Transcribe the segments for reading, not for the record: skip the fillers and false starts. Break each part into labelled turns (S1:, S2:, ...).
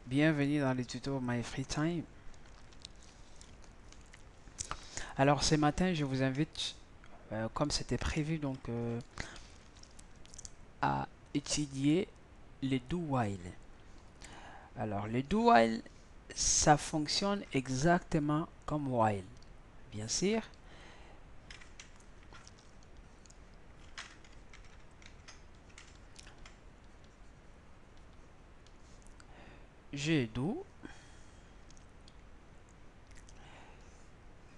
S1: Bienvenue dans le tuto My Free Time. Alors ce matin, je vous invite, comme c'était prévu, à étudier les do while. Alors les do while, ça fonctionne exactement comme while, bien sûr. Je do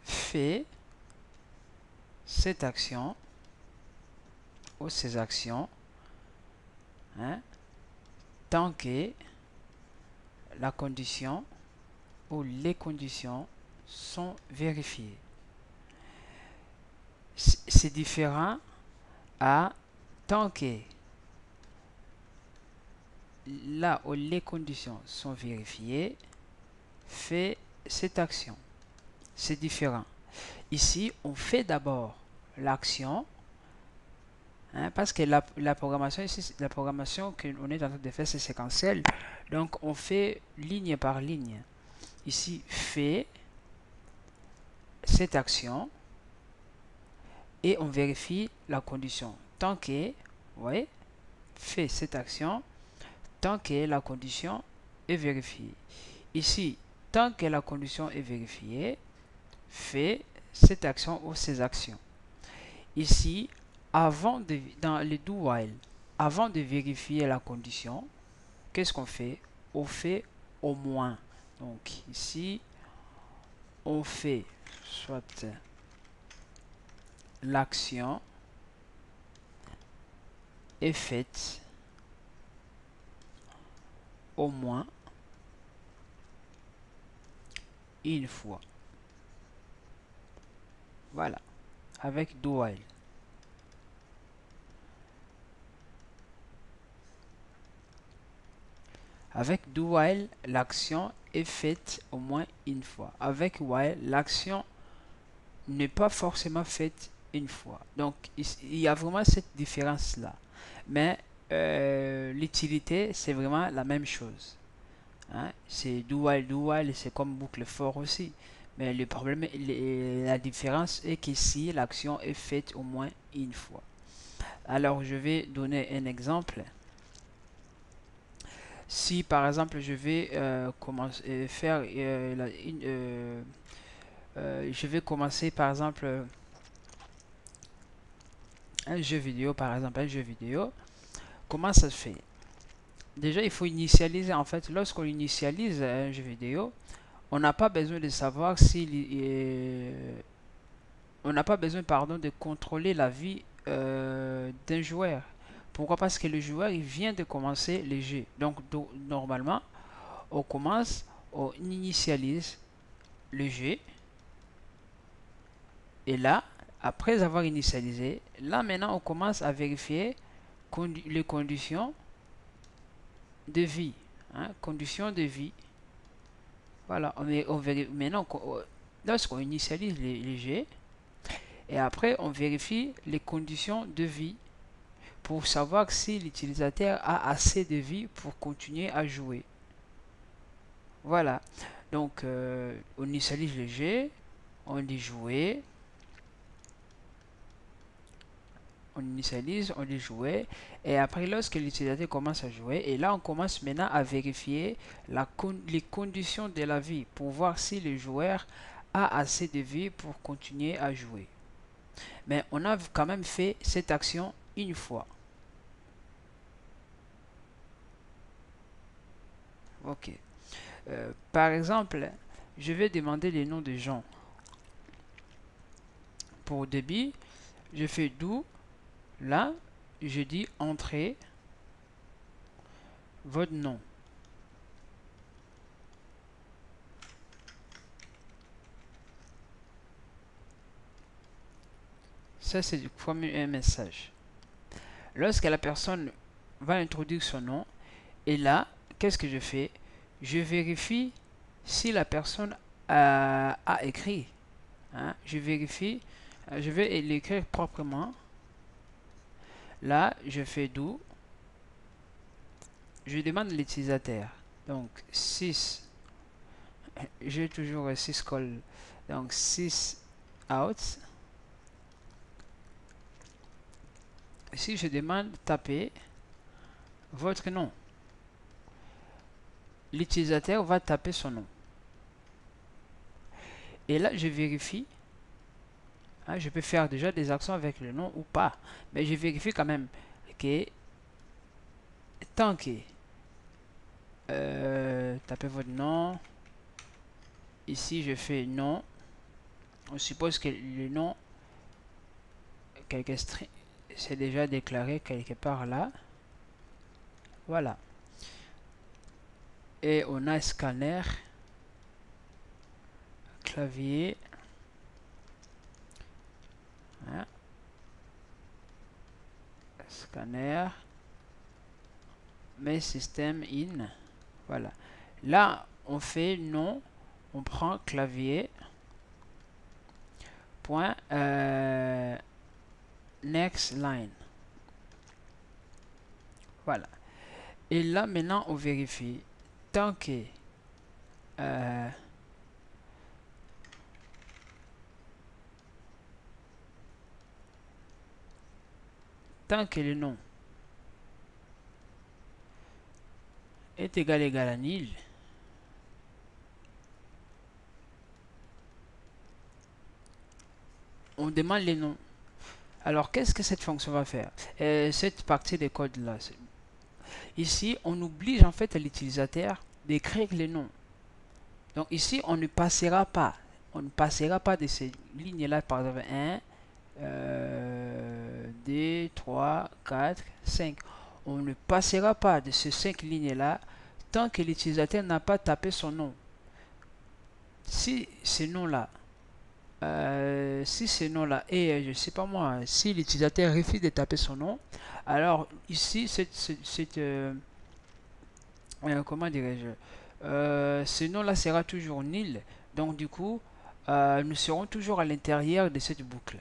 S1: fait cette action ou ces actions, hein, tant que la condition ou les conditions sont vérifiées. C'est différent à tant que là où les conditions sont vérifiées, fait cette action. C'est différent. Ici, on fait d'abord l'action, hein, parce que la programmation ici, la programmation qu'on est en train de faire, c'est séquentiel. Donc, on fait ligne par ligne. Ici, fait cette action et on vérifie la condition. Tant que, ouais, fait cette action, tant que la condition est vérifiée. Ici, tant que la condition est vérifiée, fait cette action ou ces actions. Ici, dans le do while, avant de vérifier la condition, qu'est-ce qu'on fait? On fait au moins. Donc ici, on fait soit l'action est faite au moins une fois. Voilà, avec do while. Avec do while, l'action est faite au moins une fois. Avec while, l'action n'est pas forcément faite une fois. Donc, il y a vraiment cette différence-là. Mais l'utilité, c'est vraiment la même chose. Hein? C'est do while, c'est comme boucle for aussi. Mais le problème, la différence est qu'ici, l'action est faite au moins une fois. Alors, je vais donner un exemple. Si par exemple je vais commencer faire je vais commencer par exemple un jeu vidéo, comment ça se fait? Déjà, il faut initialiser. En fait, lorsqu'on initialise un jeu vidéo, on n'a pas besoin de savoir si on n'a pas besoin, pardon, de contrôler la vie d'un joueur. Pourquoi? Parce que le joueur il vient de commencer le jeu. Donc normalement, on commence, on initialise le jeu. Et là, après avoir initialisé, là maintenant on commence à vérifier les conditions de vie. Hein, conditions de vie. Voilà, maintenant, lorsqu'on initialise les jets, et après on vérifie les conditions de vie pour savoir si l'utilisateur a assez de vie pour continuer à jouer. Voilà, donc on initialise le jeu, on dit jouer, on initialise, on dit jouer, et après lorsque l'utilisateur commence à jouer, et là on commence maintenant à vérifier les conditions de la vie pour voir si le joueur a assez de vie pour continuer à jouer. Mais on a quand même fait cette action une fois. Ok. Par exemple, je vais demander les noms des gens. Pour débit, je fais do. Là, je dis entrez votre nom. Ça, c'est comme un message. Lorsque la personne va introduire son nom, et là, qu'est-ce que je fais? Je vérifie si la personne a écrit. Hein? Je vérifie, je vais l'écrire proprement. Là, je fais do. Je demande à l'utilisateur. Donc 6, j'ai toujours 6 call. Donc 6 out. Si je demande taper votre nom, l'utilisateur va taper son nom. Et là, je vérifie. Hein, je peux faire déjà des actions avec le nom ou pas. Mais je vérifie quand même que tant que tapez votre nom. Ici, je fais nom. On suppose que le nom, c'est déjà déclaré quelque part là. Voilà. Et on a scanner, clavier. Hein, scanner. Mais système in. Voilà. Là, on fait nom. On prend clavier. Point. Next line. Voilà. Et là, maintenant, on vérifie. Tant que le nom est égal à nil, on demande les noms. Alors, qu'est-ce que cette fonction va faire? Cette partie de code là. Ici, on oblige en fait l'utilisateur d'écrire les noms. Donc ici, on ne passera pas. On ne passera pas de ces lignes-là, par exemple 1, 2, 3, 4, 5. On ne passera pas de ces 5 lignes-là tant que l'utilisateur n'a pas tapé son nom. Si ce nom-là, et je sais pas moi, si l'utilisateur refuse de taper son nom, alors ici, comment dirais-je, ce nom-là sera toujours nul. Donc du coup, nous serons toujours à l'intérieur de cette boucle.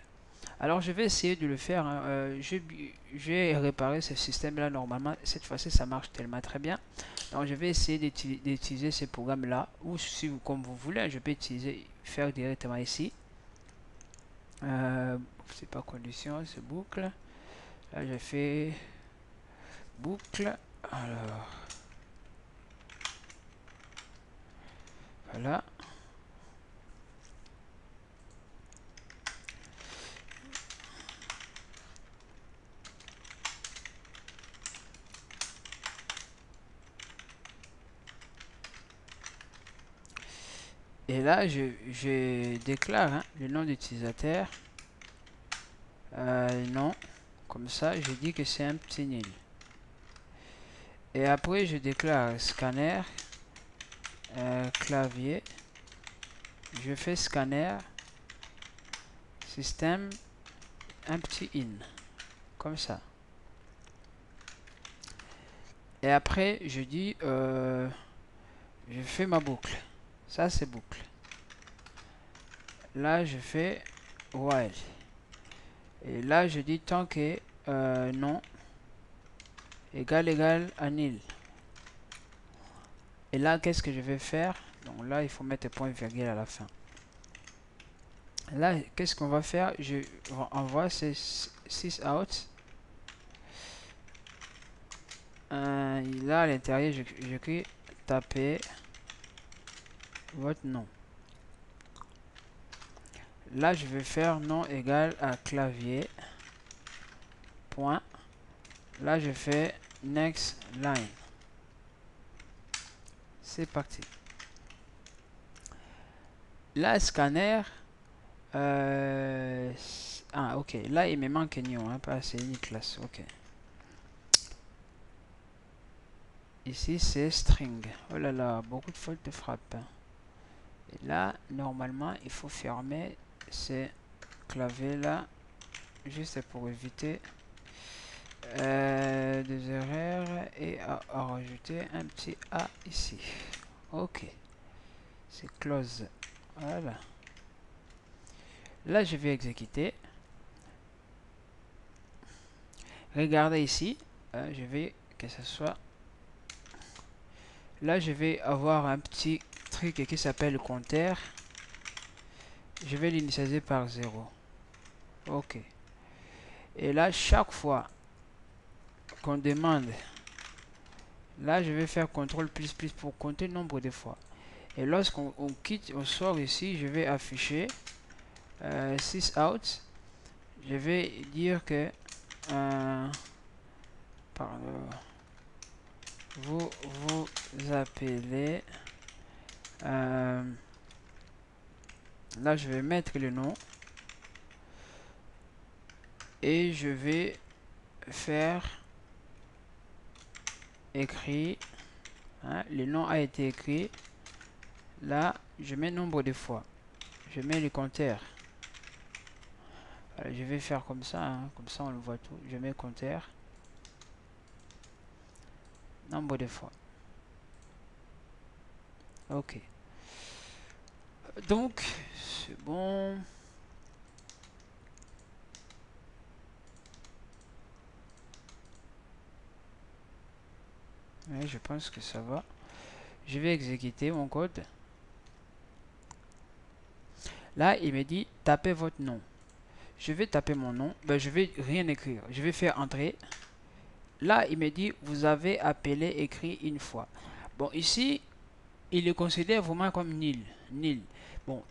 S1: Alors je vais essayer de le faire. Hein. J'ai réparé ce système-là normalement. Cette fois-ci, ça marche tellement très bien. Donc je vais essayer d'utiliser ce programme-là. Ou si vous, comme vous voulez, je peux faire directement ici. C'est pas condition, c'est boucle. Là, je fais boucle. Alors, voilà. Et là, je déclare hein, le nom d'utilisateur. Non. Comme ça, je dis que c'est un petit nil. Et après, je déclare scanner, clavier. Je fais scanner, système, un petit in. Comme ça. Et après, je dis, je fais ma boucle. Ça, c'est boucle. Là, je fais while. Et là, je dis tant que non égal à nil. Et là, qu'est-ce que je vais faire? Donc là, il faut mettre point virgule à la fin. Là, qu'est-ce qu'on va faire? Je envoie ces 6 out. Là, à l'intérieur, j'écris taper votre nom. Là, je vais faire nom égal à clavier. Point. Là, je fais next line. C'est parti. Là, scanner. Ok. Là, il me manque new. Hein, pas assez une classe. Ok. Ici, c'est string. Oh là là, beaucoup de fautes de frappe. Et là, normalement, il faut fermer ces claviers-là. Juste pour éviter des erreurs. Et à rajouter un petit A ici. Ok. C'est close. Voilà. Là, je vais exécuter. Regardez ici. Je vais que ce soit Là, je vais avoir un petit truc qui s'appelle compteur. Je vais l'initialiser par 0. OK. Et là, chaque fois qu'on demande, là, je vais faire CTRL plus plus pour compter le nombre de fois. Et lorsqu'on quitte, on sort ici, je vais afficher 6 out. Je vais dire que pardon, vous vous appelez là je vais mettre le nom et je vais faire écrit, hein, le nom a été écrit. Là je mets nombre de fois, je mets le compteur. Je vais faire comme ça, hein, comme ça on le voit tout. Je mets compteur, nombre de fois. OK, donc c'est bon. Ouais, je pense que ça va. Je vais exécuter mon code. Là, il me dit tapez votre nom. Je vais taper mon nom. Ben, je vais rien écrire. Je vais faire entrer. Là, il me dit vous avez appelé écrit une fois. Bon, ici, il le considère vraiment comme nil. Nil. Bon,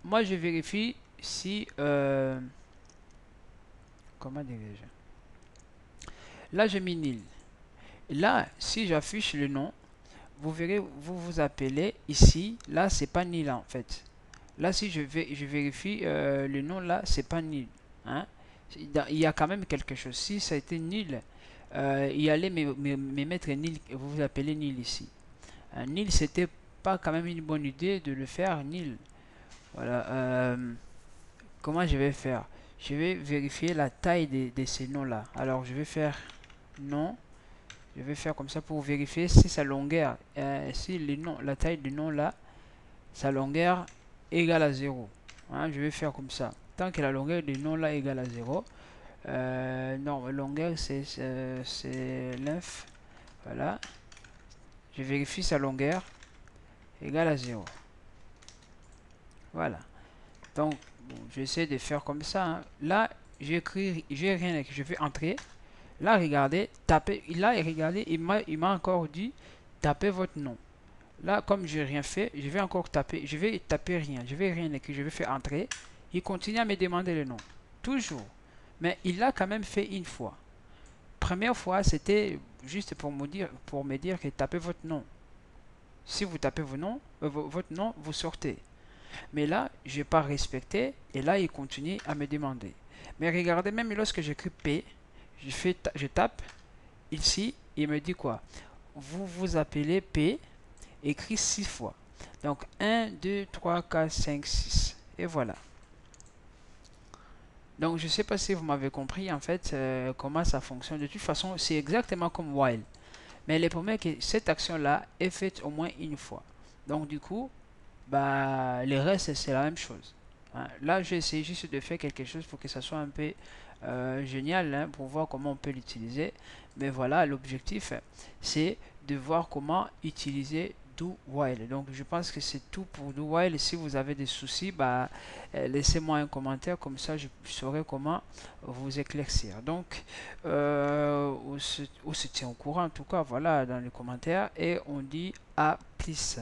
S1: moi je vérifie si comment dirais-je. Là, j'ai mis nil. Là, si j'affiche le nom, vous verrez, vous vous appelez ici. Là, c'est pas nil en fait. Là, si je vérifie le nom là, c'est pas nil. Hein? Il y a quand même quelque chose. Si ça a été nil, il allait me mettre nil. Vous vous appelez nil ici. Nil, c'était pas quand même une bonne idée de le faire nil. Voilà. Comment je vais faire? Je vais vérifier la taille de ces noms là. Alors, je vais faire nom. Je vais faire comme ça pour vérifier si sa longueur, si le nom, la taille du nom là, sa longueur égale à 0. Hein, je vais faire comme ça. Tant que la longueur du nom là égale à 0. Non, la longueur c'est l'inf. Voilà. Je vérifie sa longueur égale à 0. Voilà. Donc, bon, j'essaie de faire comme ça. Hein. Là, j'écris, j'ai rien écrit. Je vais entrer. Là, regardez, tapez. Là, regardez, il m'a encore dit tapez votre nom. Là, comme j'ai rien fait, je vais encore taper. Je vais taper rien. Je vais rien écrire. Je vais faire entrer. Il continue à me demander le nom. Toujours. Mais il l'a quand même fait une fois. Première fois, c'était juste pour me dire que tapez votre nom. Si vous tapez votre nom, vous sortez. Mais là, je n'ai pas respecté. Et là, il continue à me demander. Mais regardez, même lorsque j'écris P, je tape ici. Il me dit quoi? Vous vous appelez P, écrit 6 fois. Donc 1, 2, 3, 4, 5, 6. Et voilà. Donc je ne sais pas si vous m'avez compris en fait comment ça fonctionne. De toute façon, c'est exactement comme while. Mais le problème est que cette action-là est faite au moins une fois. Donc du coup, bah, le reste c'est la même chose. Hein. Là, j'ai essayé juste de faire quelque chose pour que ça soit un peu génial, hein, pour voir comment on peut l'utiliser. Mais voilà, l'objectif c'est de voir comment utiliser do while. Donc je pense que c'est tout pour do while. Si vous avez des soucis, bah, laissez-moi un commentaire, comme ça je saurai comment vous éclaircir. Donc on se tient au courant en tout cas, voilà, dans les commentaires, et on dit à plus.